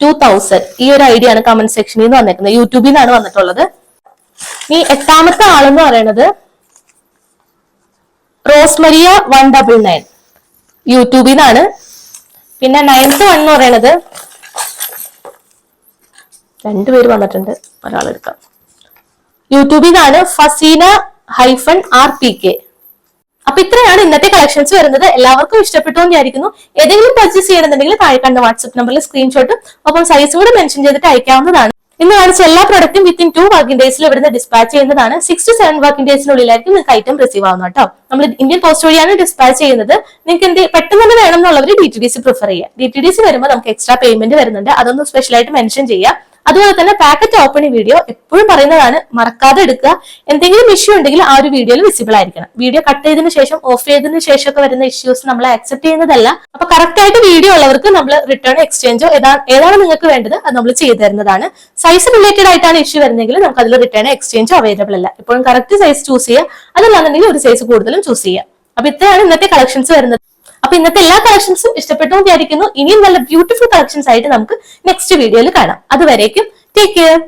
2000 ഈ ഒരു ഐഡിയ ആണ് കമന്റ് സെക്ഷനിൽ നിന്ന് വന്നേക്കുന്നത്. യൂട്യൂബിൽ നിന്നാണ് വന്നിട്ടുള്ളത്. ഈ എട്ടാമത്തെ ആളെന്ന് പറയുന്നത് റോസ്മരിയ 199 യൂട്യൂബിൽ നിന്നാണ്. പിന്നെ 9th എന്ന് പറയുന്നത് 2 പേര് വന്നിട്ടുണ്ട്, ഒരാളെടുക്കാം. യൂട്യൂബിൽ നിന്നാണ് ഫസീന-RPK. അപ്പൊ ഇത്രയാണ് ഇന്നത്തെ കളക്ഷൻസ് വരുന്നത്. എല്ലാവർക്കും ഇഷ്ടപ്പെട്ടു എന്ന് വിചാരിക്കുന്നു. ഏതെങ്കിലും പർച്ചേസ് ചെയ്യണമെന്നുണ്ടെങ്കിൽ താഴെ കണ്ട വാട്സ്ആപ്പ് നമ്പറിൽ സ്ക്രീൻഷോട്ടും ഒപ്പം സൈസും കൂടെ മെൻഷൻ ചെയ്തിട്ട് അയക്കാവുന്നതാണ്. ഇന്ന് കാണിച്ച എല്ലാ പ്രൊഡക്റ്റും വിത്തിൻ 2 വർക്കിംഗ് ഡേയ്സിൽ ഇവിടുന്ന് ഡിസ്പാച്ച് ചെയ്യുന്നതാണ്. 6 to 7 വർക്കിംഗ് ഡേയ്സിനുള്ളിലായിരിക്കും നിങ്ങൾക്ക് ഐറ്റം റിസീവ് ആവുന്നത് കേട്ടോ. നമ്മൾ ഇന്ത്യൻ പോസ്റ്റ് വഴിയാണ് ഡിസ്പാച്ച് ചെയ്യുന്നത്. നിങ്ങൾക്ക് പെട്ടെന്ന് തന്നെ വേണം എന്നുള്ളവർ DTDC പ്രിഫർ ചെയ്യുക. DTDC വരുമ്പോൾ നമുക്ക് എക്സ്ട്രാ പേയ്മെന്റ് വരുന്നുണ്ട്, അതൊന്ന് സ്പെഷ്യലായിട്ട് മെൻഷൻ ചെയ്യുക. അതുപോലെ തന്നെ പാക്കറ്റ് ഓപ്പണിംഗ് വീഡിയോ എപ്പോഴും പറയുന്നതാണ്, മറക്കാതെ എടുക്കുക. എന്തെങ്കിലും ഇഷ്യൂ ഉണ്ടെങ്കിൽ ആ ഒരു വീഡിയോയിൽ വിസിബിൾ ആയിരിക്കണം. വീഡിയോ കട്ട് ചെയ്തതിനു ശേഷം ഓഫ് ചെയ്തതിനു ശേഷം ഒക്കെ വരുന്ന ഇഷ്യൂസ് നമ്മൾ ആക്സെപ്റ്റ് ചെയ്യുന്നതല്ല. അപ്പൊ കറക്റ്റ് ആയിട്ട് വീഡിയോ ഉള്ളവർക്ക് നമ്മൾ റിട്ടേൺ എക്സ്ചേഞ്ചോ ഏതാണ് നിങ്ങൾക്ക് വേണ്ടത് അത് നമ്മൾ ചെയ്തു തരുന്നതാണ്. സൈസ് റിലേറ്റഡ് ആയിട്ടാണ് ഇഷ്യൂ വരുന്നതെങ്കിൽ നമുക്ക് അതിൽ റിട്ടേൺ എക്സ്ചേഞ്ചോ അവൈലബിൾ അല്ല. എപ്പോഴും കറക്റ്റ് സൈസ് ചൂസ് ചെയ്യുക, അതല്ലാന്നുണ്ടെങ്കിൽ ഒരു സൈസ് കൂടുതലും ചൂസ് ചെയ്യുക. അപ്പൊ ഇത്രയാണ് ഇന്നത്തെ കളക്ഷൻസ് വരുന്നത്. അപ്പൊ ഇന്നത്തെ എല്ലാ കളക്ഷൻസും ഇഷ്ടപ്പെട്ടു വിചാരിക്കുന്നു. ഇനിയും നല്ല ബ്യൂട്ടിഫുൾ കളക്ഷൻസ് ആയിട്ട് നമുക്ക് നെക്സ്റ്റ് വീഡിയോയിൽ കാണാം. അതുവരേക്കും ടേക്ക് കെയർ.